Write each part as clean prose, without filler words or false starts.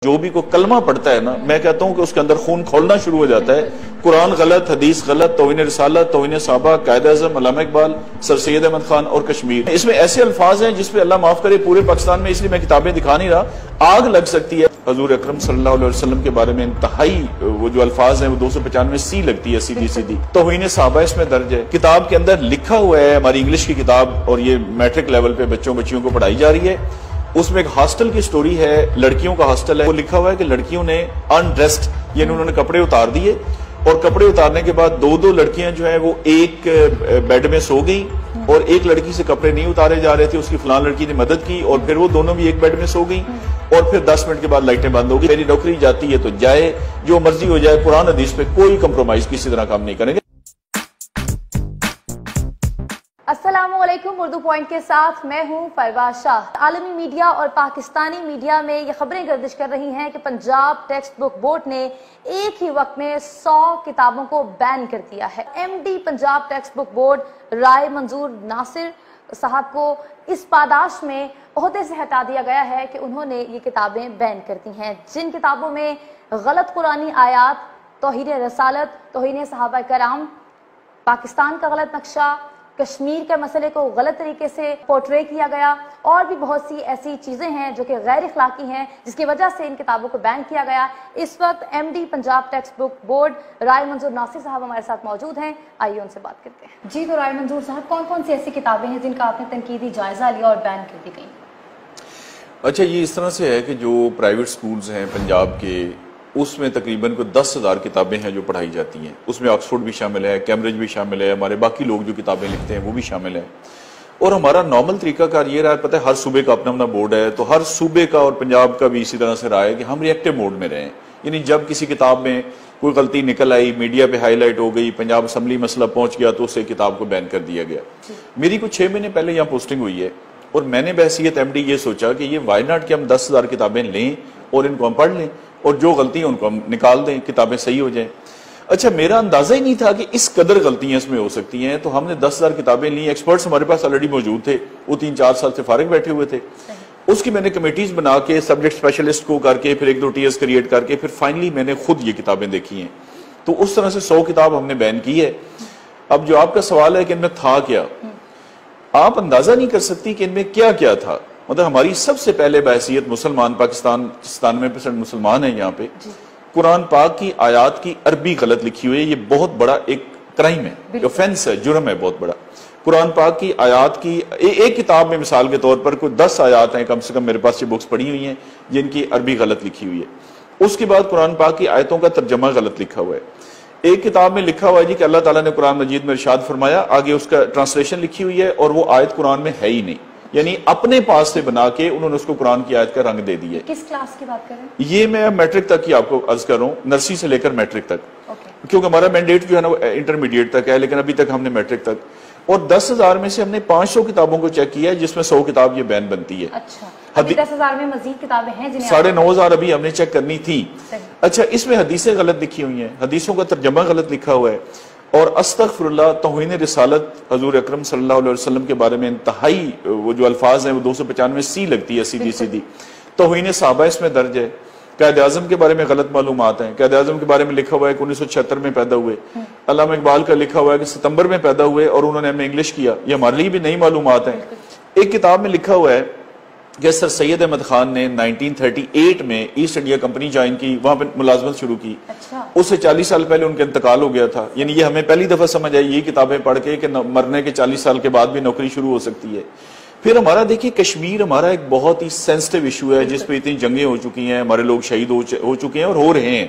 جو بھی کوئی کلمہ پڑھتا ہے نا، میں کہتا ہوں کہ اس کے اندر خون کھولنا شروع ہو جاتا ہے۔ قرآن غلط، حدیث غلط، توہین رسالت، توہین صحابہ، قائد اعظم علامہ اقبال، سر سید احمد خان اور کشمیر، اس میں ایسے الفاظ ہیں جس پہ اللہ معاف کرے پورے پاکستان میں، اس لیے میں کتابیں دکھا نہیں رہا، آگ لگ سکتی ہے۔ حضور اکرم صلی اللہ علیہ وسلم کے بارے میں انتہائی وہ جو الفاظ ہیں وہ 295 سی لگتی ہے، سیدھی سیدھی۔ توہین صحابہ اس میں درج ہے۔ کتاب کے اندر لکھا ہوا ہے، ہماری انگلش کی کتاب، اور یہ میٹرک لیول پہ بچیوں کو پڑھائی جا رہی ہے۔ اس میں ایک ہاسٹل کی سٹوری ہے، لڑکیوں کا ہاسٹل ہے، وہ لکھا ہوا ہے کہ لڑکیوں نے انڈریسڈ، یعنی انہوں نے کپڑے اتار دیے، اور کپڑے اتارنے کے بعد دو لڑکیاں جو ہیں وہ ایک بیڈ میں سو گئی، اور ایک لڑکی سے کپڑے نہیں اتارے جا رہے تھے، اس کی فلان لڑکی نے مدد کی، اور پھر وہ دونوں بھی ایک بیڈ میں سو گئی، اور پھر 10 منٹ کے بعد لائٹیں بند ہو گئی۔ میری نوکری جاتی ہے تو جائے، جو مرضی ہو جائے، قرآن حدیث پہ کوئی کمپرومائز کسی طرح کام نہیں کریں گے۔ السلام علیکم، اردو پوائنٹ کے ساتھ میں ہوں فیروز شاہ۔ عالمی میڈیا اور پاکستانی میڈیا میں یہ خبریں گردش کر رہی ہیں کہ پنجاب ٹیکسٹ بک بورڈ نے ایک ہی وقت میں 100 کتابوں کو بین کر دیا ہے۔ M D Punjab text book board Rai Manzoor Nasir صاحب کو اس پاداش میں عہدے سے ہٹا دیا گیا ہے کہ انہوں نے یہ کتابیں بین کر دی ہیں، جن کتابوں میں غلط قرآنی آیات، توہین رسالت، توہین صحابہ کرام، پاکستان کا غلط نقشہ، کشمیر کے مسئلے کو غلط طریقے سے پورٹرے کیا گیا، اور بھی بہت سی ایسی چیزیں ہیں جو کہ غیر اخلاقی ہیں، جس کی وجہ سے ان کتابوں کو بین کیا گیا۔ اس وقت M D Punjab text book board Rai Manzoor Nasir صاحب ہمارے ساتھ موجود ہیں، آئیے ان سے بات کرتے ہیں۔ جی، تو رائے منظور صاحب، کون کون سی ایسی کتابیں ہیں جن کا آپ نے تنقیدی جائزہ لیا اور بین کر دی گئی؟ اچھا، یہ اس طرح سے ہے کہ جو پرائیویٹ سکولز ہیں پنجاب کے، اس میں تقریباً کوئی 10,000 کتابیں ہیں جو پڑھائی جاتی ہیں۔ اس میں آکسفورڈ بھی شامل ہے، کیمبرج بھی شامل ہے، ہمارے باقی لوگ جو کتابیں لکھتے ہیں وہ بھی شامل ہیں۔ اور ہمارا نارمل طریقہ کار یہ رہا ہے، پتہ ہے ہر صوبے کا اپنا اپنا بورڈ ہے، تو ہر صوبے کا اور پنجاب کا بھی اسی طرح سے رہا ہے کہ ہم ری ایکٹیو موڈ میں رہیں، یعنی جب کسی کتاب میں کوئی غلطی نکل آئی، میڈیا پہ ہائی لائٹ ہو گئی، پنجاب اسمبلی مسئلہ پہنچ گیا، تو اسے کتاب کو بین کر دیا گیا۔ میری کچھ 6 مہینے پہلے یہاں پوسٹنگ ہوئی ہے، اور میں نے بحیثیت ایم ڈی یہ سوچا کہ یہ وائی ناٹ کہ ہم 10,000 کتابیں لیں اور ان کو ہم پڑھ لیں، اور جو غلطی ہیں ان کو ہم نکال دیں، کتابیں صحیح ہو جائیں۔ اچھا، میرا اندازہ ہی نہیں تھا کہ اس قدر غلطیاں اس میں ہو سکتی ہیں، تو ہم نے 10,000 کتابیں لیں، ایکسپرٹس ہمارے پاس آلریڈی موجود تھے، وہ 3-4 سال سے فارغ بیٹھے ہوئے تھے۔ اس کی میں نے کمیٹیز بنا کے سبجیکٹ اسپیشلسٹ کو کر کے، پھر 1-2 ٹیئرز کریٹ کر کے، پھر فائنلی میں نے خود یہ کتابیں دیکھی ہیں، تو اس طرح سے 100 کتاب ہم نے بین کی ہے۔ اب جو آپ کا سوال ہے کہ ان میں تھا کیا، آپ اندازہ نہیں کر سکتی کہ ان میں کیا کیا تھا۔ مطلب ہماری سب سے پہلے بحیثیت مسلمان، پاکستان 97% مسلمان ہیں یہاں پہ، قرآن پاک کی آیات کی عربی غلط لکھی ہوئی ہے، یہ بہت بڑا ایک کرائم ہے، اوفینس ہے، جرم ہے بہت بڑا۔ قرآن پاک کی آیات کی ایک کتاب میں مثال کے طور پر کوئی 10 آیات ہیں کم سے کم، میرے پاس یہ بکس پڑھی ہوئی ہیں جن کی عربی غلط لکھی ہوئی ہے۔ اس کے بعد قرآن پاک کی آیتوں کا ترجمہ غلط لکھا ہوا ہے۔ ایک کتاب میں لکھا ہوا ہے جی کہ اللہ تعالیٰ نے قرآن مجید میں ارشاد فرمایا، آگے اس کا ٹرانسلیشن لکھی ہوئی ہے اور وہ آیت قرآن میں ہے ہی نہیں، یعنی اپنے پاس سے بنا کے انہوں نے اس کو قرآن کی آیت کا رنگ دے دیا ہے۔ کس کلاس کی بات کر رہے ہیں؟ یہ میں میٹرک تک کی آپ کو عرض کر رہا ہوں، نرسری سے لے کر میٹرک تک، کیونکہ ہمارا مینڈیٹ جو ہے نا وہ انٹرمیڈیٹ تک ہے، لیکن ابھی تک ہم نے میٹرک تک، اور 10,000 میں سے ہم نے 500 کتابوں کو چیک کیا ہے، جس میں 100 کتاب یہ بین بنتی ہے۔ اچھا، ابھی 10,000 میں مزید کتابیں ہیں جنہیں 9,500 ابھی ہم نے چیک کرنی تھی۔ اچھا، اس میں حدیثیں غلط لکھی ہوئی ہیں، حدیثوں کا ترجمہ غلط لکھا ہوا ہے، اور استغفر اللہ، توہین رسالت، حضور اکرم صلی اللہ علیہ وسلم کے بارے میں انتہائی وہ جو الفاظ ہیں وہ 295 سی لگتی ہے، سیدھی سیدھی۔ توہین صحابہ اس میں درج ہے۔ قائد اعظم کے بارے میں غلط معلومات ہیں، قائد اعظم کے بارے میں لکھا ہوا ہے کہ 1976 میں پیدا ہوئے، علامہ اقبال کا لکھا ہوا ہے کہ ستمبر میں پیدا ہوئے اور انہوں نے ہمیں انگلش کیا، یہ ہمارے لیے بھی نئی معلومات ہیں۔ ایک کتاب میں لکھا ہوا ہے کہ سر سید احمد خان نے 1938 میں ایسٹ انڈیا کمپنی جوائن کی، وہاں پہ ملازمت شروع کی، اس سے 40 سال پہلے ان کا انتقال ہو گیا تھا، یعنی یہ ہمیں پہلی دفعہ سمجھ آئی یہ کتابیں پڑھ کے کہ مرنے کے 40 سال کے بعد بھی نوکری شروع ہو سکتی ہے۔ پھر ہمارا دیکھیے کشمیر ہمارا ایک بہت ہی سینسٹیو ایشو ہے، جس پہ اتنی جنگیں ہو چکی ہیں، ہمارے لوگ شہید ہو چکے ہیں اور ہو رہے ہیں۔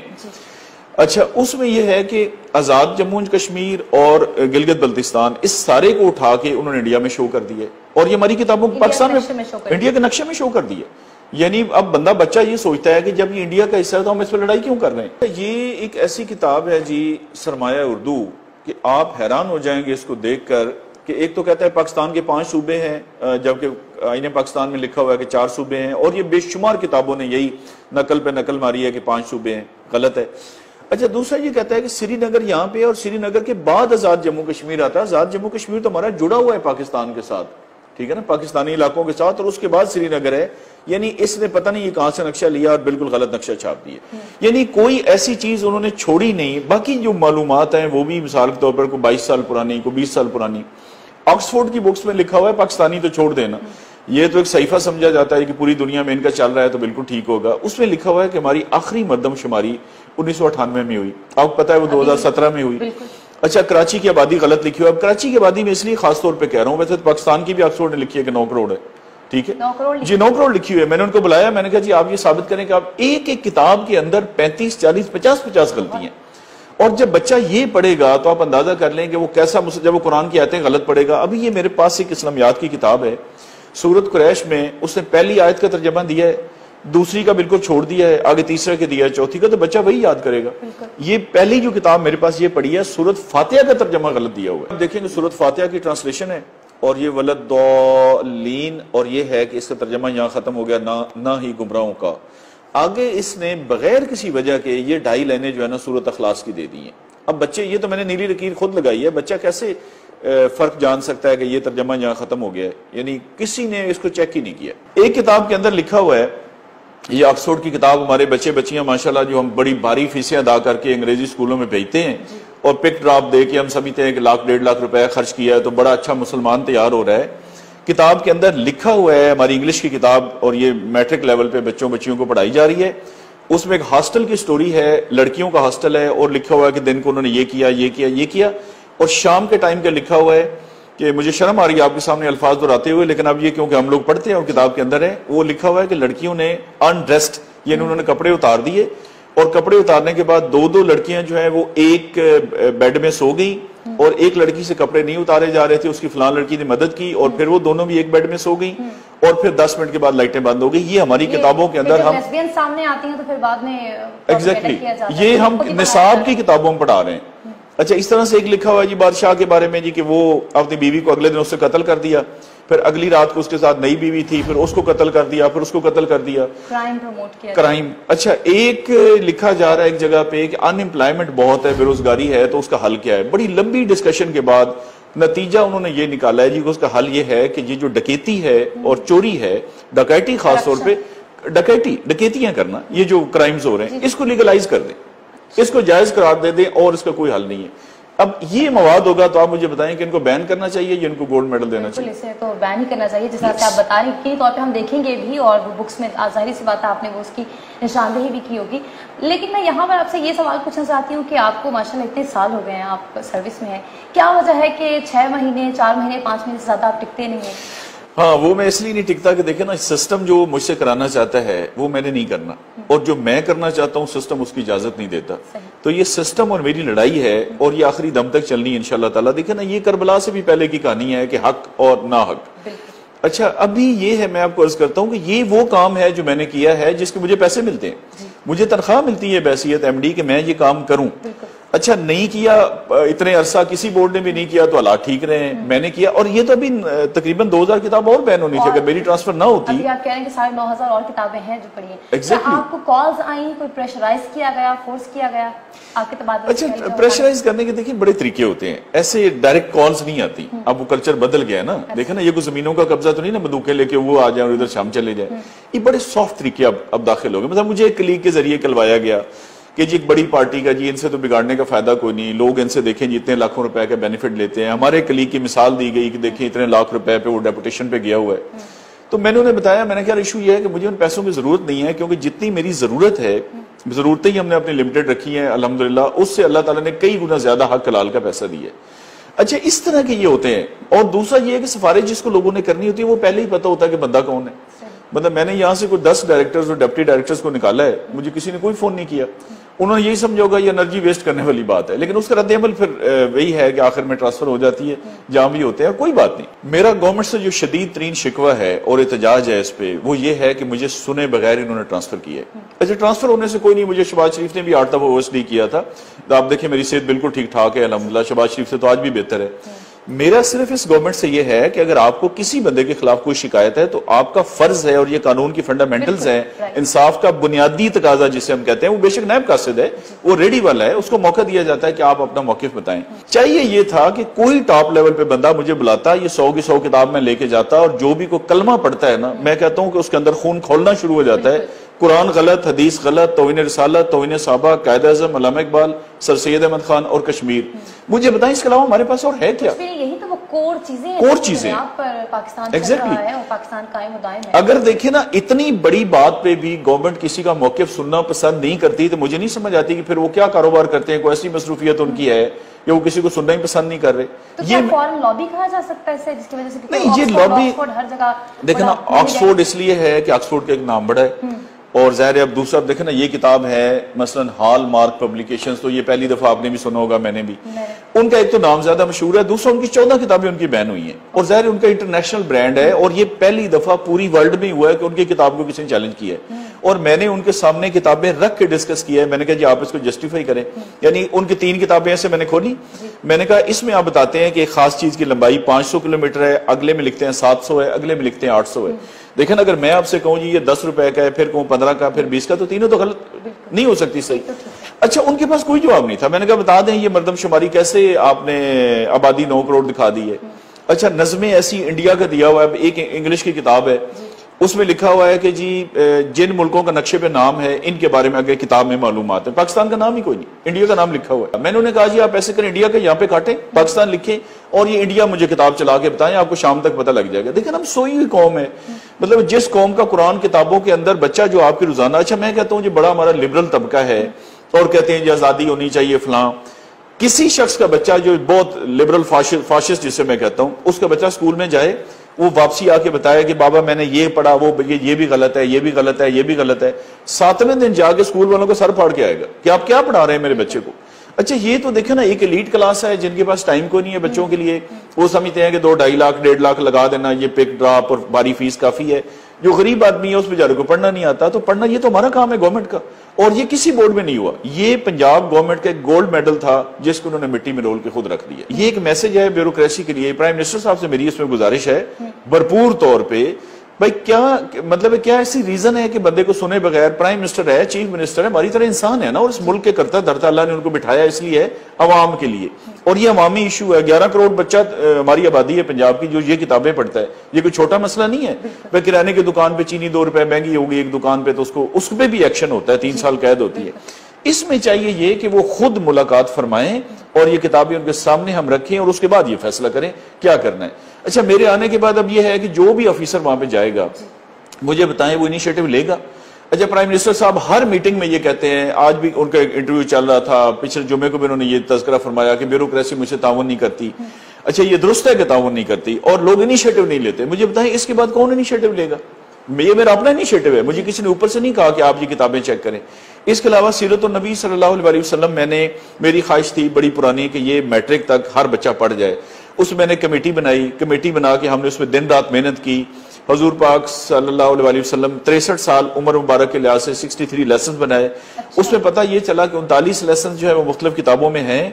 اچھا، اس میں یہ ہے کہ آزاد جموں کشمیر اور گلگت بلتستان، اس سارے کو اٹھا کے انہوں نے انڈیا میں شو کر دیا، اور یہ ہماری کتابوں پاکستان میں انڈیا کے نقشے میں شو کر دیا۔ یعنی اب بچہ یہ سوچتا ہے کہ جب یہ انڈیا کا حصہ ہے تو ہم اس پہ لڑائی کیوں کر رہے ہیں۔ یہ ایک ایسی کتاب ہے جی، سرمایہ اردو، کہ آپ حیران ہو جائیں گے اس کو دیکھ کر، کہ ایک تو کہتا ہے پاکستان کے 5 صوبے ہیں، جبکہ آئین پاکستان میں لکھا ہوا ہے کہ 4 صوبے ہیں، اور یہ بے شمار کتابوں نے یہی نقل پہ نقل ماری ہے کہ 5 صوبے ہیں، غلط ہے۔ اچھا، دوسرا یہ کہتا ہے کہ سری نگر یہاں پہ، اور سری نگر کے بعد آزاد جموں کشمیر آتا ہے۔ آزاد جموں کشمیر تو ہمارا جڑا ہوا ہے پاکستان کے ساتھ، ٹھیک ہے نا, پاکستانی علاقوں کے ساتھ, اور اس کے بعد سری نگر ہے. یعنی اس نے پتہ نہیں یہ کہاں سے نقشہ لیا اور بالکل غلط نقشہ چھاپ دیا. یعنی کوئی ایسی چیز انہوں نے چھوڑی نہیں. باقی جو معلومات ہیں وہ بھی مثال کے طور پر کوئی 22 سال پرانی, کوئی 20 سال پرانی. آکسفورڈ کی بکس میں لکھا ہوا ہے پاکستانی تو چھوڑ دینا, یہ تو ایک صحیفہ سمجھا جاتا ہے کہ پوری دنیا میں ان کا چل رہا ہے تو بالکل ٹھیک ہوگا. اس میں لکھا ہوا ہے کہ ہماری آخری مردم شماری 1998 میں ہوئی, آپ کو پتا ہے وہ 2017 میں ہوئی. اچھا, کراچی کی آبادی غلط لکھی ہوئی. اب کراچی کی آبادی میں اس لیے خاص طور پہ کہہ رہا ہوں, ویسے تو پاکستان کی بھی آکسفورڈ نے لکھی ہے کہ 9 کروڑ ہے, ٹھیک ہے جی, 9 کروڑ لکھی ہوئی ہے. میں نے ان کو بلایا, میں نے کہا جی آپ یہ ثابت کریں کہ آپ ایک ایک کتاب کے اندر 35 40 50 غلطی ہیں, اور جب بچہ یہ پڑھے گا تو آپ اندازہ کر لیں کہ وہ کیسا, جب وہ قرآن کی آیتیں غلط پڑھے گا. ابھی یہ میرے پاس ایک اسلامیات کی کتاب ہے, سورۃ قریش میں اس نے پہلی آیت کا ترجمہ دیا ہے, دوسری کا بالکل چھوڑ دیا ہے, آگے تیسرا کے دیا ہے, چوتھی کا, تو بچہ وہی یاد کرے گا. یہ پہلی جو کتاب میرے پاس یہ پڑھی ہے, سورۃ فاتحہ کا ترجمہ غلط دیا ہوا ہے. دیکھیں کہ سورۃ فاتحہ کی ٹرانسلیشن ہے اور یہ ولدالین, اور یہ ہے کہ اس کا ترجمہ یہاں ختم ہو گیا نہ ہی گمراہوں کا. آگے اس نے بغیر کسی وجہ کے یہ 2.5 لائنیں جو ہے نا سورۃ اخلاص کی دے دی ہیں. اب بچے, یہ تو میں نے نیلی لکیر خود لگائی ہے, بچہ کیسے فرق جان سکتا ہے کہ یہ ترجمہ یہاں ختم ہو گیا ہے؟ یعنی کسی نے اس کو چیک ہی نہیں کیا. ایک کتاب کے اندر لکھا ہوا ہے, یہ آکسفورڈ کی کتاب, ہمارے بچے بچیاں ماشاءاللہ جو ہم بڑی بھاری فیسیں ادا کر کے انگریزی اسکولوں میں بھیجتے ہیں اور پک ڈراپ دے کے ہم سمجھتے ہیں کہ 1 1.5 لاکھ روپے خرچ کیا ہے تو بڑا اچھا مسلمان تیار ہو رہا ہے. کتاب کے اندر لکھا ہوا ہے, ہماری انگلش کی کتاب, اور یہ میٹرک لیول پہ بچیوں کو پڑھائی جا رہی ہے. اس میں ایک ہاسٹل کی سٹوری ہے, لڑکیوں کا ہاسٹل ہے, اور لکھا ہوا ہے کہ دن کو انہوں نے یہ کیا یہ کیا یہ کیا, اور شام کے ٹائم کا لکھا ہوا ہے کہ مجھے شرم آ رہی ہے آپ کے سامنے الفاظ دہراتے ہوئے, لیکن اب یہ کیونکہ ہم لوگ پڑھتے ہیں اور کتاب کے اندر ہے, وہ لکھا ہوا ہے کہ لڑکیوں نے انڈریسڈ, یعنی انہوں نے کپڑے اتار دیے, اور کپڑے اتارنے کے بعد 2 لڑکیاں جو ہیں وہ ایک بیڈ میں سو گئی, اور ایک لڑکی سے کپڑے نہیں اتارے جا رہے تھے, اس کی فلان لڑکی نے مدد کی, اور پھر وہ دونوں بھی ایک بیڈ میں سو گئی, اور پھر 10 منٹ کے بعد لائٹیں بند ہو گئی. یہ ہماری کتابوں کے اندر ہم سامنے آتی ہیں تو پھر بعد میں ایگزیکٹلی یہ ہم نصاب کی کتابوں میں پڑھا رہے ہیں. اچھا, اس طرح سے ایک لکھا ہوا ہے جی بادشاہ کے بارے میں جی کہ وہ اپنی بیوی کو اگلے دن اس سے قتل کر دیا, پھر اگلی رات کو اس کے ساتھ نئی بیوی تھی, پھر اس کو قتل کر دیا, پھر اس کو قتل کر دیا, کرائم پروموٹ کیا, کرائم. اچھا, ایک لکھا جا رہا ہے ایک جگہ پہ کہ ان امپلائمنٹ بہت ہے, بے روزگاری ہے, تو اس کا حل کیا ہے. بڑی لمبی ڈسکشن کے بعد نتیجہ انہوں نے یہ نکالا ہے جی کہ اس کا حل یہ ہے کہ یہ جو ڈکیتی ہے اور چوری ہے, ڈکیتی خاص طور پہ ڈکیتیاں کرنا, یہ جو کرائمز ہو رہے ہیں اس کو لیگلائز کر دیں, اس کو جائز قرار دے دیں, اور اس کا کوئی حل نہیں ہے. اب یہ مواد ہوگا تو آپ مجھے بتائیں کہ ان کو بین کرنا چاہیے یا ان کو گولڈ میڈل دینا چاہیے؟ اسے تو بین ہی کرنا چاہیے, جس طرح سے آپ بتا رہے ہیں, طور پہ ہم دیکھیں گے بھی, اور بکس میں ظاہری سی بات ہے آپ نے وہ اس کی نشاندہی بھی کی ہوگی. لیکن میں یہاں پر آپ سے یہ سوال پوچھنا چاہتی ہوں کہ آپ کو ماشاءاللہ اتنے سال ہو گئے ہیں, آپ سروس میں ہیں, کیا وجہ ہے کہ 6 مہینے 4 مہینے 5 مہینے سے زیادہ آپ ٹکتے نہیں ہیں؟ ہاں, وہ میں اس لیے نہیں ٹکتا کہ دیکھیں نا, سسٹم جو مجھ سے کرانا چاہتا ہے وہ میں نے نہیں کرنا, اور جو میں کرنا چاہتا ہوں سسٹم اس کی اجازت نہیں دیتا. تو یہ سسٹم اور میری لڑائی ہے, اور یہ آخری دم تک چلنی ہے انشاءاللہ تعالیٰ. دیکھیں نا, یہ کربلا سے بھی پہلے کی کہانی ہے کہ حق اور ناحق. اچھا, ابھی یہ ہے, میں آپ کو عرض کرتا ہوں کہ یہ وہ کام ہے جو میں نے کیا ہے جس کے مجھے پیسے ملتے ہیں, مجھے تنخواہ ملتی ہے بحیثیت ایم ڈی کہ میں یہ کام کروں. اچھا, نہیں کیا اتنے عرصہ کسی بورڈ نے بھی نہیں کیا تو حالات ٹھیک رہے ہیں, میں نے کیا. اور یہ تو ابھی تقریباً 2000 کتاب اور بین ہونی تھی اگر میری ٹرانسفر نہ ہوتی. ابھی آپ کہہ رہے ہیں کہ 9000 اور کتابیں ہیں جو پڑھی ہیں. کیا آپ کو کالز آئیں, کوئی پریشرائز کیا گیا, فورس کیا گیا آپ کے تبادلے؟ اچھا, پریشرائز کرنے کے دیکھیں بڑے طریقے ہوتے ہیں, ایسے ڈائریکٹ کالز نہیں آتی. اب وہ کلچر بدل گیا ہے نا, دیکھیں نا, یہ کوئی زمینوں کا قبضہ تو نہیں نا, بندوقیں لے کے وہ آ جائیں اور ادھر شام چلے جائیں. یہ بڑے سافٹ طریقے اب داخل ہو گئے. مطلب مجھے ایک کلیگ کے ذریعے کلوایا گیا کہ جی ایک بڑی پارٹی کا, جی ان سے تو بگاڑنے کا فائدہ کوئی نہیں, لوگ ان سے دیکھیں جی اتنے لاکھوں روپے کا بینیفٹ لیتے ہیں. ہمارے کلیگ کی مثال دی گئی کہ دیکھیں اتنے لاکھ روپے پہ وہ ڈیپوٹیشن پہ گیا ہوا ہے. تو میں نے انہیں بتایا, میں نے کہا ایشو یہ ہے کہ مجھے ان پیسوں کی ضرورت نہیں ہے, کیونکہ جتنی میری ضرورت ہے, ضرورتیں ہی ہم نے اپنی لمیٹڈ رکھی ہیں الحمدللہ, اس سے اللہ تعالیٰ نے کئی گنا زیادہ حق حلال کا پیسہ دیا ہے. اچھا, اس طرح کے یہ ہوتے ہیں. اور دوسرا یہ ہے کہ سفارش جس کو لوگوں نے کرنی ہوتی ہے وہ پہلے ہی پتہ ہوتا ہے کہ بندہ کون ہے. مطلب میں نے یہاں سے کوئی 10 ڈائریکٹرز اور ڈپٹی ڈائریکٹرز کو نکالا ہے, مجھے کسی نے کوئی فون نہیں کیا. انہوں نے یہی سمجھا ہوگا یہ انرجی ویسٹ کرنے والی بات ہے, لیکن اس کا رد عمل پھر وہی ہے کہ آخر میں ٹرانسفر ہو جاتی ہے, جہاں بھی ہوتے ہیں, کوئی بات نہیں. میرا گورنمنٹ سے جو شدید ترین شکوہ ہے اور احتجاج ہے اس پہ, وہ یہ ہے کہ مجھے سنے بغیر انہوں نے ٹرانسفر کیا ہے. اچھا, ٹرانسفر ہونے سے کوئی نہیں, مجھے شہباز شریف نے بھی 8 دفعہ OSD کیا تھا, تو آپ دیکھیں میری صحت بالکل ٹھیک ٹھاک ہے الحمدللہ. شہباز شریف سے تو آج بھی بہتر ہے. میرا صرف اس گورنمنٹ سے یہ ہے کہ اگر آپ کو کسی بندے کے خلاف کوئی شکایت ہے تو آپ کا فرض ہے، اور یہ قانون کی فنڈامنٹلز ہیں، انصاف کا بنیادی تقاضا جسے ہم کہتے ہیں، وہ بے شک نائب قاصد ہے، وہ ریڈی والا ہے، اس کو موقع دیا جاتا ہے کہ آپ اپنا موقف بتائیں۔ چاہیے یہ تھا کہ کوئی ٹاپ لیول پہ بندہ مجھے بلاتا، یہ 100 کی 100 کتاب میں لے کے جاتا، اور جو بھی کوئی کلمہ پڑھتا ہے نا، میں کہتا ہوں کہ اس کے اندر خون کھولنا شروع ہو جاتا ہے۔ قرآن غلط، حدیث غلط، توہین رسالت، توہین صحابہ، قائد اعظم علامہ اقبال، سر سید احمد خان اور کشمیر۔ مجھے بتائیں اس کے علاوہ ہمارے پاس اور ہے کیا؟ یہی تو وہ کور چیزیں ہیں، کور چیزیں پاکستان چل رہا ہے اور پاکستان قائم و دائم ہے۔ اگر دیکھیں نا اتنی بڑی بات پہ بھی گورنمنٹ کسی کا موقف سننا پسند نہیں کرتی تو مجھے نہیں سمجھ آتی کہ پھر وہ کیا کاروبار کرتے ہیں، کوئی ایسی مصروفیت ان کی ہے کہ وہ کسی کو سننا ہی پسند نہیں کر رہے۔ تو کیا فورن لابی کہا جا سکتا ہے اسے، جس کی وجہ سے نہیں، یہ لابی ہر جگہ دیکھنا آکسفورڈ اس لیے ہے کہ آکسفورڈ کا ایک نام بڑا ہے، اور ظاہر ہے اب دوسرا دیکھیں نا یہ کتاب ہے مثلا ہال مارک پبلیکیشنز، تو یہ پہلی دفعہ آپ نے بھی سنا ہوگا، میں نے بھی، ان کا ایک تو نام زیادہ مشہور ہے، دوسرا ان کی 14 کتابیں ان کی بین ہوئی ہیں، اور ظاہر ان کا انٹرنیشنل برانڈ ہے، اور یہ پہلی دفعہ پوری ورلڈ میں ہوا ہے کہ ان کی کتاب کو کسی نے چیلنج کیا ہے، اور میں نے ان کے سامنے کتابیں رکھ کے ڈسکس کیا ہے۔ میں نے کہا جی آپ اس کو جسٹیفائی کریں، یعنی ان کی 3 کتابیں ایسے میں نے کھولی، میں نے کہا اس میں آپ بتاتے ہیں کہ ایک خاص چیز کی لمبائی 500 کلومیٹر ہے، اگلے میں لکھتے ہیں 700 ہے، اگلے میں لکھتے ہیں 800 ہے۔ دیکھیں اگر میں آپ سے کہوں جی یہ 10 روپے کا ہے، پھر کہوں 15 کا، پھر 20 کا، تو تینوں تو غلط نہیں ہو سکتی صحیح۔ اچھا ان کے پاس کوئی جواب نہیں تھا، میں نے کہا بتا دیں یہ مردم شماری کیسے آپ نے آبادی 9 کروڑ دکھا دی ہے۔ اچھا نظمیں ایسی انڈیا کا دیا ہوا ہے، ایک انگلش کی کتاب ہے، اس میں لکھا ہوا ہے کہ جی جن ملکوں کا نقشے پہ نام ہے ان کے بارے میں اگر کتاب میں معلومات ہے، پاکستان کا نام ہی کوئی نہیں، انڈیا کا نام لکھا ہوا ہے۔ میں نے انہیں کہا جی آپ ایسے کریں انڈیا کا یہاں پہ کاٹیں، پاکستان لکھیں، اور یہ انڈیا مجھے کتاب چلا کے بتائیں، آپ کو شام تک پتہ لگ جائے گا۔ دیکھیں ہم سوئی ہوئی قوم ہے، مطلب جس قوم کا قرآن کتابوں کے اندر بچہ جو آپ کی روزانہ، اچھا میں کہتا ہوں جی بڑا ہمارا لبرل طبقہ ہے اور کہتے ہیں جی آزادی ہونی چاہیے فلاں، کسی شخص کا بچہ جو بہت لبرل فاشسٹ جسے میں کہتا ہوں، اس کا بچہ اسکول میں جائے، وہ واپسی آ کے بتایا کہ بابا میں نے یہ پڑھا، وہ یہ بھی غلط ہے، یہ بھی غلط ہے، یہ بھی غلط ہے، 7ویں دن جا کے اسکول والوں کو سر پھاڑ کے آئے گا کہ آپ کیا پڑھا رہے ہیں میرے بچے کو۔ اچھا یہ تو دیکھیں نا ایک ایلیٹ کلاس ہے جن کے پاس ٹائم کو نہیں ہے بچوں کے لیے، وہ سمجھتے ہیں کہ 2-2.5 لاکھ 1.5 لاکھ لگا دینا، یہ پک ڈراپ اور باری فیس کافی ہے۔ جو غریب آدمی ہے اس بیچارے کو پڑھنا نہیں آتا، تو پڑھنا یہ تو ہمارا کام ہے گورنمنٹ کا، اور یہ کسی بورڈ میں نہیں ہوا۔ یہ پنجاب گورنمنٹ کا ایک گولڈ میڈل تھا جس کو انہوں نے مٹی میں رول کے خود رکھ دیا۔ یہ ایک میسج ہے بیوروکریسی کے لیے، پرائم منسٹر صاحب سے میری اس میں گزارش ہے بھرپور طور پہ، بھائی کیا مطلب ہے، کیا ایسی ریزن ہے کہ بندے کو سنے بغیر، پرائم منسٹر ہے، چیف منسٹر ہے، ہماری طرح انسان ہے نا، اور اس ملک کے کرتا دھرتا اللہ نے ان کو بٹھایا اس لیے عوام کے لیے، اور یہ عوامی ایشو ہے۔ 11 کروڑ بچہ ہماری آبادی ہے پنجاب کی جو یہ کتابیں پڑھتا ہے، یہ کوئی چھوٹا مسئلہ نہیں ہے۔ بھائی کرانے کی دکان پہ چینی 2 روپے مہنگی ہوگی ایک دکان پہ، تو اس پہ بھی ایکشن ہوتا ہے، 3 سال قید ہوتی ہے۔ اس میں چاہیے یہ کہ وہ خود ملاقات فرمائیں اور یہ کتابیں ان کے سامنے ہم رکھیں، اور اس کے بعد یہ فیصلہ کریں کیا کرنا ہے۔ اچھا میرے آنے کے بعد اب یہ ہے کہ جو بھی آفیسر وہاں پہ جائے گا مجھے بتائیں وہ انیشیٹو لے گا۔ اچھا پرائم منسٹر صاحب ہر میٹنگ میں یہ کہتے ہیں، آج بھی ان کا انٹرویو چل رہا تھا، پچھلے جمعے کو بھی انہوں نے یہ تذکرہ فرمایا کہ بیوروکریسی مجھ سے تعاون نہیں کرتی۔ اچھا یہ درست ہے کہ تعاون نہیں کرتی اور لوگ انیشیٹو نہیں لیتے، مجھے بتائیں اس کے بعد کون انیشیٹو لے گا؟ یہ میرا اپنا انیشیٹو ہے، مجھے کسی نے اوپر سے نہیں کہا کہ آپ یہ کتابیں چیک کریں۔ اس کے علاوہ سیرت النبی صلی اللہ علیہ وسلم میری خواہش تھی بڑی پرانی کہ یہ میٹرک تک ہر بچہ پڑھ جائے، اس میں نے کمیٹی بنائی، کمیٹی بنا کے ہم نے اس میں دن رات محنت کی۔ حضور پاک صلی اللہ علیہ وسلم 63 سال عمر مبارک کے لحاظ سے 63 لیسنز بنائے، اس میں پتہ یہ چلا کہ 39 لیسنز جو ہے وہ مختلف کتابوں میں ہیں،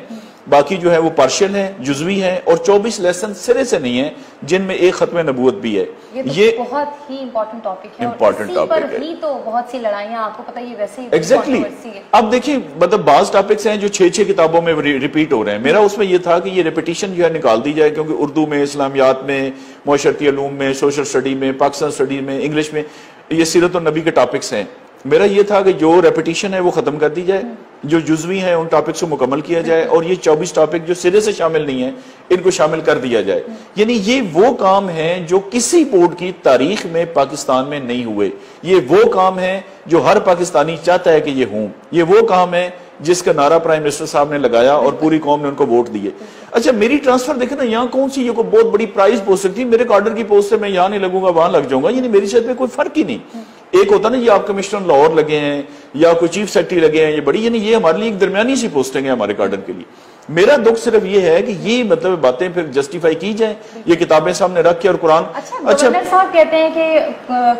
باقی جو ہے وہ پارشل ہیں، جزوی ہیں، اور 24 لیسن سرے سے نہیں ہیں جن میں ایک ختم نبوت بھی ہے۔ یہ بہت ہی امپورٹنٹ ٹاپک ہے، امپورٹنٹ ٹاپک ہے، ہی تو بہت سی لڑائیاں آپ کو پتہ یہ ویسے ہی ایگزیکٹلی۔ اب دیکھیں مطلب بعض ٹاپکس ہیں جو 6 کتابوں میں ریپیٹ ہو رہے ہیں، میرا اس میں یہ تھا کہ یہ ریپیٹیشن جو ہے نکال دی جائے، کیونکہ اردو میں، اسلامیات میں، معاشرتی علوم میں، سوشل سٹڈی میں، پاکستان سٹڈی میں، انگلش میں یہ سیرت النبی کے ٹاپکس ہیں۔ میرا یہ تھا کہ جو ریپیٹیشن ہے وہ ختم کر دی جائے، جو جزوی ہیں ان ٹاپکس کو مکمل کیا جائے، اور یہ 24 ٹاپک جو سرے سے شامل نہیں ہیں ان کو شامل کر دیا جائے۔ یعنی یہ وہ کام ہیں جو کسی بورڈ کی تاریخ میں پاکستان میں نہیں ہوئے، یہ وہ کام ہیں جو ہر پاکستانی چاہتا ہے کہ یہ ہوں، یہ وہ کام ہے جس کا نعرہ پرائم منسٹر صاحب نے لگایا اور پوری قوم نے ان کو ووٹ دیے۔ اچھا میری ٹرانسفر دیکھیں نا، یہاں کون سی یہ کوئی بہت بڑی پرائز پوسٹ سکتی، میرے کارڈر کی پوسٹ سے میں یہاں نہیں لگوں گا وہاں لگ جاؤں گا، یعنی میری شاید میں کوئی فرق ہی نہیں۔ ایک ہوتا نا یہ آپ کمشنر لاہور لگے ہیں یا کوئی چیف سیکرٹری لگے ہیں، یہ بڑی، یعنی یہ ہمارے لیے ایک درمیانی سی پوسٹنگ ہے ہمارے کارڈر کے لیے۔ میرا دکھ صرف یہ ہے کہ یہ مطلب باتیں پھر جسٹیفائی کی جائیں، یہ کتابیں سامنے رکھ کے اور قرآن گورنر صاحب کہتے ہیں کہ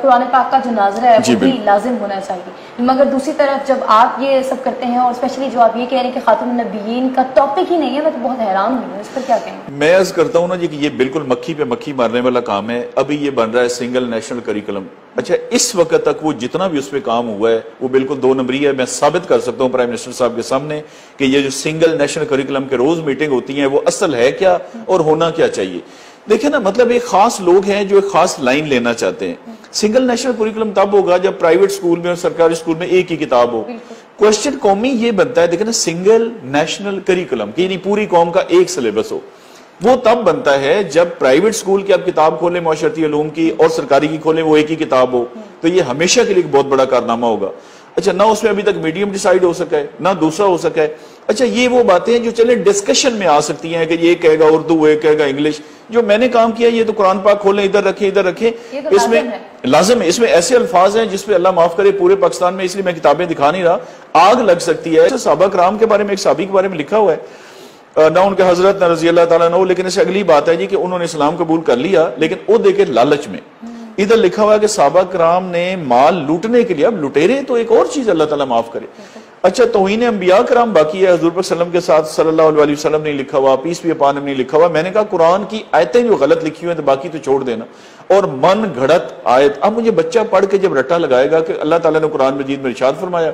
قرآن پاک کا جو ناظرہ ہے وہ بھی لازم ہونا چاہیے، مگر دوسری طرف جب آپ یہ سب کرتے ہیں اور اسپیشلی جو آپ یہ کہہ رہے ہیں کہ خاتم النبیین کا ٹاپک ہی نہیں ہے، میں تو بہت حیران ہوں، اس پر کیا کہیں؟ میں عرض کرتا ہوں نا جی کہ یہ بالکل مکھی پہ مکھی مارنے والا کام ہے. ابھی یہ بن رہا ہے سنگل نیشنل کریکولم. اچھا اس وقت تک وہ جتنا بھی اس پہ کام ہوا ہے وہ بالکل 2 نمبری ہے. میں ثابت کر سکتا ہوں پرائم منسٹر صاحب کے سامنے کہ یہ جو سنگل نیشنل کریکولم کے روز میٹنگ ہوتی ہیں وہ اصل ہے کیا اور ہونا کیا چاہیے. دیکھیں نا مطلب ایک خاص لوگ ہیں جو ایک خاص لائن لینا چاہتے ہیں. سنگل نیشنل کریکولم تب ہوگا جب پرائیویٹ سکول میں اور سرکاری سکول میں ایک ہی کتاب ہو. کوشچن قومی یہ بنتا ہے دیکھیں نا سنگل نیشنل کریکولم کہ یعنی پوری قوم کا ایک سلیبس ہو. وہ تب بنتا ہے جب پرائیویٹ سکول کی آپ کتاب کھولیں معاشرتی علوم کی اور سرکاری کی کھولیں وہ ایک ہی کتاب ہو. تو یہ ہمیشہ کے لیے ایک بہت بڑا کارنامہ ہوگا. اچھا نہ اس میں ابھی تک میڈیم ڈیسائیڈ ہو سکا ہے نہ دوسرا ہو سکا ہے. اچھا یہ وہ باتیں ہیں جو چلے ڈسکشن میں آ سکتی ہیں کہ یہ کہے گا اردو یہ کہے گا انگلش. جو میں نے کام کیا یہ تو قرآن پاک کھولیں ادھر رکھیں اس میں لازم ہے. اس میں ایسے الفاظ ہیں جس پہ اللہ معاف کرے پورے پاکستان میں، اس لیے میں کتابیں دکھا نہیں رہا، آگ لگ سکتی ہے. صحابہ کرام کے بارے میں ایک صحابی کے بارے میں لکھا ہوا ہے، نہ ان کے حضرت نہ رضی اللہ تعالیٰ عنہ، لیکن اس سے اگلی بات ہے جی کہ انہوں نے اسلام قبول کر لیا لیکن وہ دیکھے لالچ میں. ادھر لکھا ہوا ہے کہ صحابہ کرام نے مال لوٹنے کے لیے، اب لٹیرے تو ایک اور چیز اللہ تعالیٰ معاف کرے. اچھا توہین انبیاء کرام باقی ہے، حضور صلی اللہ علیہ وسلم کے ساتھ صلی اللہ علیہ وسلم نہیں لکھا ہوا، پیس بھی اپان نہیں لکھا ہوا. میں نے کہا قرآن کی آیتیں جو غلط لکھی ہوئی ہیں تو باقی تو چھوڑ دینا. اور من گھڑت آیت، اب مجھے بچہ پڑھ کے جب رٹا لگائے گا کہ اللہ تعالیٰ نے قرآن مجید میں ارشاد فرمایا،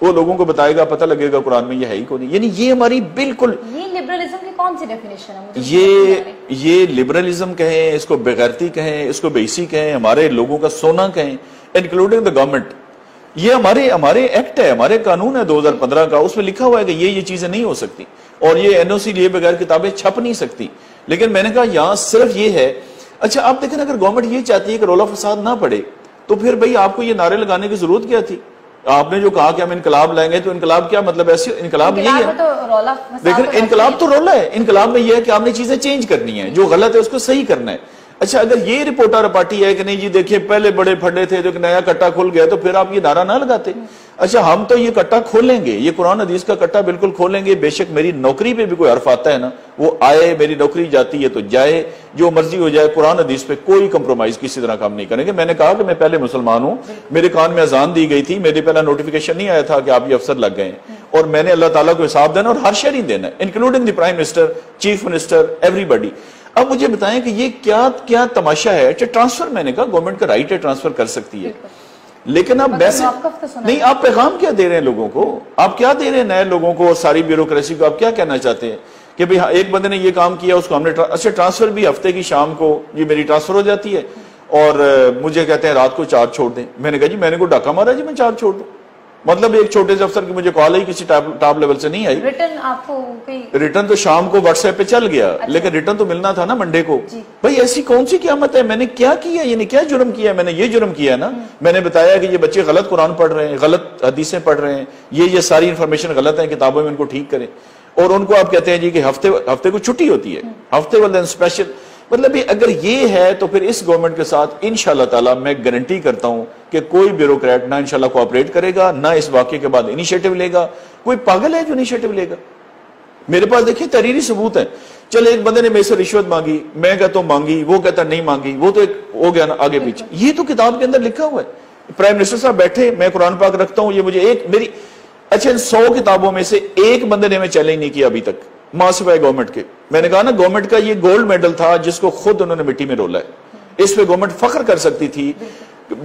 وہ لوگوں کو بتائے گا، پتہ لگے گا قرآن میں یہ ہے ہی کون. یعنی یہ ہماری بالکل یہ لبرلزم کی کون سی ڈیفینیشن ہے؟ یہ لبرلزم کہیں، اس کو بغیرتی کہیں، اس کو بیسی کہیں، ہمارے لوگوں کا سونا کہیں، انکلوڈنگ دا گورنمنٹ. یہ ہمارے ایکٹ ہے، ہمارے قانون ہے 2015 کا، اس میں لکھا ہوا ہے کہ یہ چیزیں نہیں ہو سکتی اور یہ این او سی لیے بغیر کتابیں چھپ نہیں سکتی. لیکن میں نے کہا یہاں صرف یہ ہے. اچھا آپ دیکھیں اگر گورنمنٹ یہ چاہتی ہے کہ رولا فساد نہ پڑے تو پھر بھئی آپ کو یہ نعرے لگانے کی ضرورت کیا تھی؟ آپ نے جو کہا کہ ہم انقلاب لائیں گے تو انقلاب کیا مطلب؟ ایسے انقلاب یہی ہے. لیکن انقلاب تو رولا ہے. انقلاب میں یہ ہے کہ آپ نے چیزیں چینج کرنی ہیں، جو غلط ہے اس کو صحیح کرنا ہے. اچھا اگر یہ رپورٹا رپاٹی ہے کہ نہیں جی دیکھیں پہلے بڑے پھڈے تھے جو نیا کٹا کھل گیا تو پھر آپ یہ نعرہ نہ لگاتے. اچھا ہم تو یہ کٹا کھولیں گے، یہ قرآن حدیث کا کٹا بالکل کھولیں گے. بے شک میری نوکری پہ بھی کوئی حرف آتا ہے نا وہ آئے، میری نوکری جاتی ہے تو جائے، جو مرضی ہو جائے. قرآن حدیث پہ کوئی کمپرومائز کسی طرح کام نہیں کریں گے. میں نے کہا کہ میں پہلے مسلمان ہوں، میرے کان میں اذان دی گئی تھی، میرے پہلا نوٹیفیکیشن نہیں آیا تھا کہ آپ یہ افسر لگ گئے ہیں، اور میں نے اللہ تعالیٰ کو حساب دینا اور ہر شہری دینا ہے، including the prime minister, chief minister, everybody. اب مجھے بتائیں کہ یہ کیا تماشا ہے؟ ٹرانسفر میں نے کہا گورنمنٹ کا رائٹ ہے، ٹرانسفر کر سکتی ہے، لیکن اب ویسے نہیں. آپ پیغام کیا دے رہے ہیں لوگوں کو؟ آپ کیا دے رہے ہیں نئے لوگوں کو اور ساری بیوروکریسی کو؟ آپ کیا کہنا چاہتے ہیں کہ بھئی ایک بندے نے یہ کام کیا اس کو ہم نے اچھا ٹرانسفر بھی ہفتے کی شام کو یہ میری ٹرانسفر ہو جاتی ہے اور مجھے کہتے ہیں رات کو چارج چھوڑ دیں. میں نے کہا جی میں نے کوئی ڈاکہ مارا جی میں چارج چھوڑ دوں؟ مطلب ایک چھوٹے سے افسر کی مجھے کال آئی کسی ٹاپ لیول سے نہیں آئی. ریٹرن تو شام کو واٹس ایپ پہ چل گیا. لیکن ریٹرن تو ملنا تھا نا منڈے کو. بھئی ایسی کون سی قیامت ہے؟ میں نے کیا کیا؟ یعنی کیا جرم کیا؟ میں نے یہ جرم کیا نا، میں نے بتایا کہ یہ بچے غلط قرآن پڑھ رہے ہیں، غلط حدیثیں پڑھ رہے ہیں، یہ ساری انفارمیشن غلط ہے، کتابوں میں ان کو ٹھیک کریں. اور ان کو آپ کہتے ہیں جی کہ ہفتے کو چھٹی ہوتی ہے، ہفتے والے دن اسپیشل. مطلب اگر یہ ہے تو پھر اس گورنمنٹ کے ساتھ انشاءاللہ تعالی میں گارنٹی کرتا ہوں کہ کوئی بیوروکریٹ نہ انشاءاللہ کوآپریٹ کرے گا، نہ اس واقعے کے بعد انیشیٹو لے گا. کوئی پاگل ہے جو انیشیٹو لے گا؟ میرے پاس دیکھیں تحریری ثبوت ہے. چلے ایک بندے نے میرے سے رشوت مانگی، میں کہتا ہوں مانگی، وہ کہتا نہیں مانگی، وہ تو ایک ہو گیا نا آگے پیچھے. یہ تو کتاب کے اندر لکھا ہوا ہے. پرائم منسٹر صاحب بیٹھے، میں قرآن پاک رکھتا ہوں، یہ مجھے ایک میری اچھا 100 کتابوں میں سے ایک بندے نے ہمیں چیلنج نہیں کیا ابھی تک ماں سوائے گورنمنٹ کے. میں نے کہا نا گورنمنٹ کا یہ گولڈ میڈل تھا جس کو خود انہوں نے مٹی میں رولا ہے. اس پہ گورنمنٹ فخر کر سکتی تھی.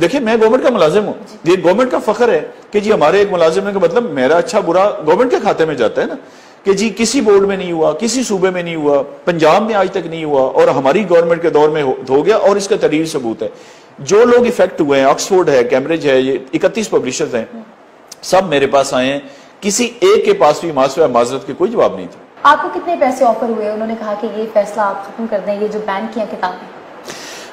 دیکھیں میں گورنمنٹ کا ملازم ہوں، یہ گورنمنٹ کا فخر ہے کہ جی ہمارے ایک ملازم ہے کہ مطلب میرا اچھا برا گورنمنٹ کے کھاتے میں جاتا ہے نا کہ جی کسی بورڈ میں نہیں ہوا، کسی صوبے میں نہیں ہوا، پنجاب میں آج تک نہیں ہوا اور ہماری گورنمنٹ کے دور میں ہو گیا. اور اس کا تحریری ثبوت ہے. جو لوگ افیکٹ ہوئے ہیں، آکسفورڈ ہے، کیمبرج ہے، یہ 31 پبلشرز ہیں، سب میرے پاس آئے ہیں. کسی ایک کے پاس بھی معذرت کے کوئی جواب نہیں تھا. آپ کو کتنے پیسے آفر ہوئے؟ انہوں نے کہا کہ یہ فیصلہ آپ ختم کر دیں یہ جو بین کیا کتابیں.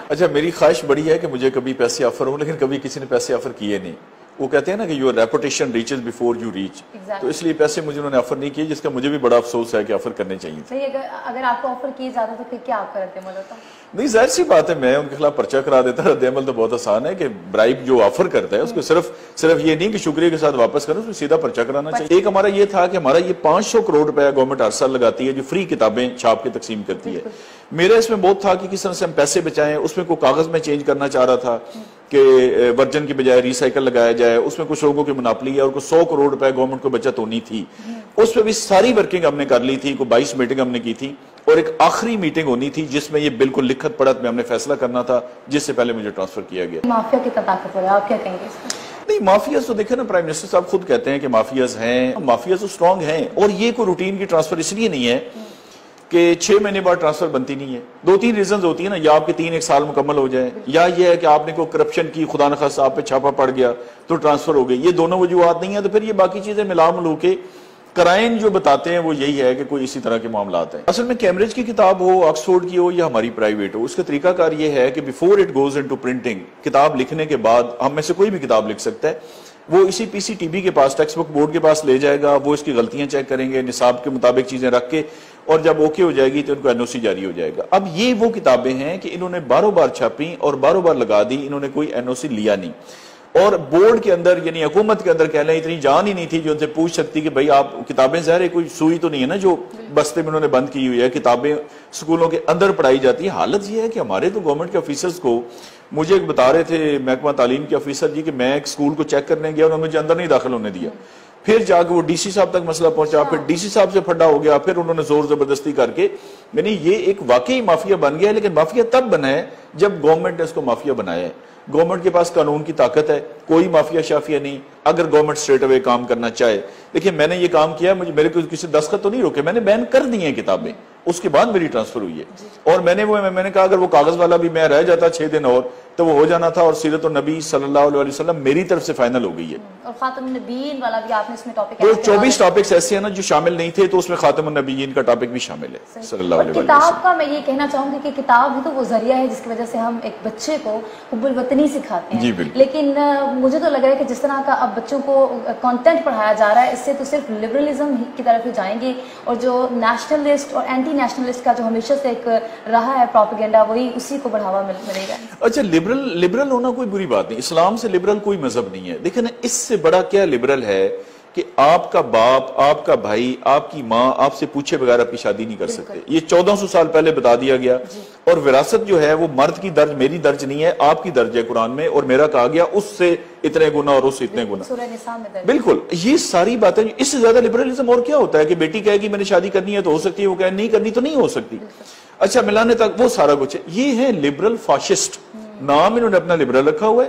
اچھا میری خواہش بڑی ہے کہ مجھے کبھی پیسے آفر ہوں، لیکن کبھی کسی نے پیسے آفر کیے نہیں. وہ کہتے ہیں نا کہ your reputation reaches before you reach, تو اس لیے پیسے مجھے انہوں نے آفر نہیں کیے، جس کا مجھے بھی بڑا افسوس ہے کہ آفر کرنے چاہیے تھے۔ صحیح، اگر آپ کو آفر کیے جاتا تو پھر کیا آپ کرتے عمل ہوتا؟ نہیں، ظاہر سی بات ہے، میں ان کے خلاف پرچہ کرا دیتا۔ رد عمل تو بہت آسان ہے کہ برائب جو آفر کرتا ہے اس کو صرف یہ نہیں کہ شکریہ کے ساتھ واپس کرو، اس کو سیدھا پرچہ کرانا چاہیے۔ ایک ہمارا یہ تھا کہ ہمارا یہ 500 کروڑ روپیہ گورنمنٹ ہر سال لگاتی ہے جو فری کتابیں چھاپ کے تقسیم کرتی ہے۔ میرا اس میں بہت تھا کہ کس طرح سے ہم پیسے بچائیں، اس میں کوئی کاغذ میں چینج کرنا چاہ رہا تھا کہ ورجن کی بجائے ریسائیکل لگایا جائے، اس میں کچھ لوگوں کی مناپلی ہے اور کوئی 100 کروڑ روپے گورنمنٹ کو بچت ہونی تھی، اس پہ بھی ساری ورکنگ ہم نے کر لی تھی، کوئی 22 میٹنگ ہم نے کی تھی، اور ایک آخری میٹنگ ہونی تھی جس میں یہ بالکل لکھت پڑھت میں ہم نے فیصلہ کرنا تھا، جس سے پہلے مجھے ٹرانسفر کیا گیا۔ مافیا کتنا طاقتور ہے، آپ کیا کہیں گے اس میں؟ نہیں، مافیاز تو دیکھیں نا، پرائم منسٹر صاحب خود کہتے ہیں کہ مافیاز ہیں، مافیاز تو سٹرونگ ہیں، اور یہ کوئی روٹین کی ٹرانسفر اس لیے نہیں ہے کہ 6 مہینے بعد ٹرانسفر بنتی نہیں ہے۔ 2-3 ریزنز ہوتی ہیں نا، یا آپ کے 3-1 سال مکمل ہو جائیں، یا یہ ہے کہ آپ نے کوئی کرپشن کی، خدا نخواستہ آپ پہ چھاپا پڑ گیا تو ٹرانسفر ہو گئی۔ یہ دونوں وجوہات نہیں ہیں تو پھر یہ باقی چیزیں ملا ملو کے کرائن جو بتاتے ہیں وہ یہی ہے کہ کوئی اسی طرح کے معاملات ہیں۔ اصل میں کیمبرج کی کتاب ہو، آکسفورڈ کی ہو یا ہماری پرائیویٹ ہو، اس کا طریقہ کار یہ ہے کہ before it goes into printing, کتاب لکھنے کے بعد ہم میں سے کوئی بھی کتاب لکھ سکتا ہے، وہ اسی پی سی ٹی بی کے پاس، ٹیکسٹ بک بورڈ کے پاس لے جائے گا، وہ اس کی غلطیاں چیک کریں گے، نصاب کے مطابق چیزیں رکھ کے، اور جب اوکے ہو جائے گی تو ان کو این او سی جاری ہو جائے گا۔ اب یہ وہ کتابیں ہیں کہ انہوں نے باروں بار چھاپی اور باروں بار لگا دی، انہوں نے کوئی این او سی لیا نہیں، اور بورڈ کے اندر یعنی حکومت کے اندر کہہ لیں اتنی جان ہی نہیں تھی جو ان سے پوچھ سکتی کہ بھائی آپ کتابیں، ظاہر ہے کوئی سوئی تو نہیں ہے نا جو بستے میں انہوں نے بند کی ہوئی ہے، کتابیں سکولوں کے اندر پڑھائی جاتی ہیں۔ حالت یہ ہے کہ ہمارے تو گورنمنٹ کے آفیسرز کو، مجھے بتا رہے تھے محکمہ تعلیم کے آفیسر جی کہ میں ایک سکول کو چیک کرنے گیا، انہوں نے مجھے اندر نہیں داخل ہونے دیا، پھر جا کے وہ ڈی سی صاحب تک مسئلہ پہنچا، پھر ڈی سی صاحب سے پھڈا ہو گیا، پھر انہوں نے زور زبردستی کر کے، یعنی یہ ایک واقعی مافیا بن گیا ہے، لیکن مافیا تب بنا ہے جب گورنمنٹ نے اس کو مافیا بنایا ہے۔ گورنمنٹ کے پاس قانون کی طاقت ہے، کوئی مافیا شافیا نہیں، اگر گورنمنٹ اسٹریٹ اوے کام کرنا چاہے۔ دیکھیں میں نے یہ کام کیا، میرے کو کسی دستخط تو نہیں روکے، میں نے بین کر دی ہیں کتابیں، اس کے بعد میری ٹرانسفر ہوئی ہے، اور میں نے کہا اگر وہ کاغذ والا بھی میں رہ جاتا 6 دن اور تو وہ ہو جانا تھا، اور سیرت النبی صلی اللہ علیہ وسلم میری طرف سے فائنل ہو گئی ہے۔ اور خاتم النبیین والا بھی آپ نے اس میں ٹاپک، وہ 24 ٹاپکس ایسے ہیں نا جو شامل نہیں تھے، تو اس میں خاتم النبیین کا ٹاپک بھی شامل ہے صلی اللہ علیہ وسلم۔ کتاب کا میں یہ کہنا چاہوں گی کہ کتاب ہی تو وہ ذریعہ ہے جس کی وجہ سے ہم ایک بچے کو حب الوطنی سکھاتے ہیں، لیکن مجھے تو لگ رہا ہے کہ جس طرح کا اب بچوں کو کنٹینٹ پڑھایا جا رہا ہے، اس سے تو صرف لبرلزم کی طرف ہی جائیں گے، اور جو نیشنلسٹ اور اینٹی نیشنلسٹ کا جو ہمیشہ سے ایک رہا ہے پروپیگنڈا، وہی اسی کو بڑھاوا ملے گا۔ اچھا، لبرل ہونا کوئی بری بات نہیں، اسلام سے لبرل کوئی مذہب نہیں ہے، دیکھیں نا اس سے بڑا کیا لبرل ہے کہ آپ کا باپ، آپ کا بھائی، آپ کی ماں آپ سے پوچھے بغیر آپ کی شادی نہیں کر سکتے، یہ 1400 سال پہلے بتا دیا گیا، اور وراثت جو ہے وہ مرد کی درج میری درج نہیں ہے، آپ کی درج ہے قرآن میں، اور میرا کہا گیا اس سے اتنے گنا اور اس سے اتنے گنا، سورہ نساء میں درج۔ بالکل، یہ ساری باتیں، اس سے زیادہ لبرلزم اور کیا ہوتا ہے کہ بیٹی کہے گی میں نے شادی کرنی ہے تو ہو سکتی ہے، وہ کہے نہیں کرنی تو نہیں ہو سکتی، اچھا ملانے تک وہ سارا کچھ ہے۔ یہ ہے لبرل فاشسٹ، نام انہوں نے اپنا لبرل رکھا ہوا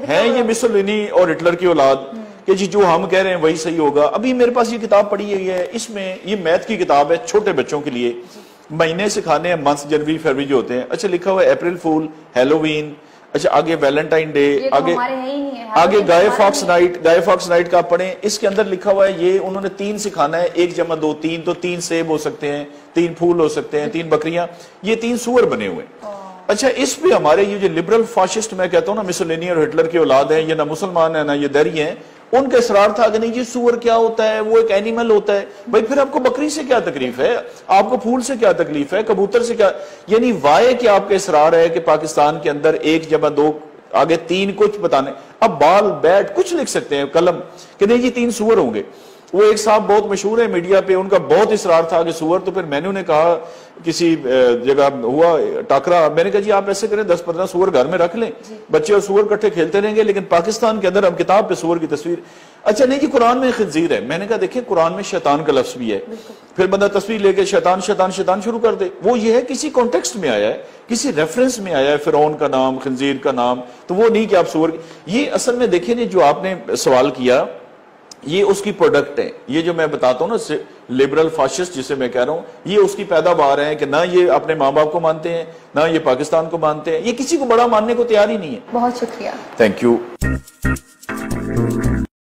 ہے یہ مسولینی اور ہٹلر کی اولاد کہ جی جو ہم کہہ رہے ہیں وہی صحیح ہوگا۔ ابھی میرے پاس یہ کتاب پڑھی ہوئی ہے، اس میں یہ میتھ کی کتاب ہے چھوٹے بچوں کے لیے، مہینے سکھانے ہیں، منتھ جنوری فروری جو ہوتے ہیں، اچھا لکھا ہوا ہے اپریل فول، ہیلووین، اچھا آگے ویلنٹائن ڈے، آگے گائے فاکس نائٹ کا پڑھیں، اس کے اندر لکھا ہوا ہے یہ انہوں نے 3 سکھانا ہے، 1 جمع 2 3، تو 3 سیب ہو سکتے ہیں، 3 پھول ہو سکتے ہیں، 3 بکریاں، یہ 3 سور بنے ہوئے ہیں۔ اچھا اس پہ ہمارے یہ جو لبرل فاشسٹ میں کہتا ہوں نا، مسولینی اور ہٹلر کی اولاد ہیں، یہ نہ مسلمان ہیں نہ یہ دری ہیں، ان کا اصرار تھا کہ نہیں یہ سور کیا ہوتا ہے، وہ ایک اینیمل ہوتا ہے، بھائی پھر آپ کو بکری سے کیا تکلیف ہے، آپ کو پھول سے کیا تکلیف ہے، کبوتر سے کیا، یعنی وائے کہ آپ کا اصرار ہے کہ پاکستان کے اندر 1 جمع 2 آگے 3 کچھ بتانے، اب بال بیٹ کچھ لکھ سکتے ہیں قلم کہ نہیں یہ 3 سور ہوں گے۔ وہ ایک صاحب بہت مشہور ہے میڈیا پہ، ان کا بہت اصرار تھا کہ سور، تو پھر میں نے انہیں کہا کسی جگہ ہوا ٹاکرا، میں نے کہا جی آپ ایسے کریں 10-15 سور گھر میں رکھ لیں، بچے اور سور کٹھے کھیلتے رہیں گے، لیکن پاکستان کے اندر ہم کتاب پہ سور کی تصویر، اچھا نہیں جی قرآن میں خنزیر ہے، میں نے کہا دیکھیں قرآن میں شیطان کا لفظ بھی ہے، پھر بندہ تصویر لے کے شیطان شیطان شیطان شروع کر دے، وہ یہ ہے کسی کانٹیکسٹ میں آیا ہے، کسی ریفرنس میں آیا ہے، فرعون کا نام، خنزیر کا نام، تو وہ نہیں کہ آپ سور، یہ اصل میں دیکھیں جی جو آپ نے سوال کیا یہ اس کی پروڈکٹ ہے، یہ جو میں بتاتا ہوں نا لبرل فاشسٹ جسے میں کہہ رہا ہوں، یہ اس کی پیداوار ہے کہ نہ یہ اپنے ماں باپ کو مانتے ہیں نہ یہ پاکستان کو مانتے ہیں، یہ کسی کو بڑا ماننے کو تیار ہی نہیں ہے۔ بہت شکریہ، تھینک یو۔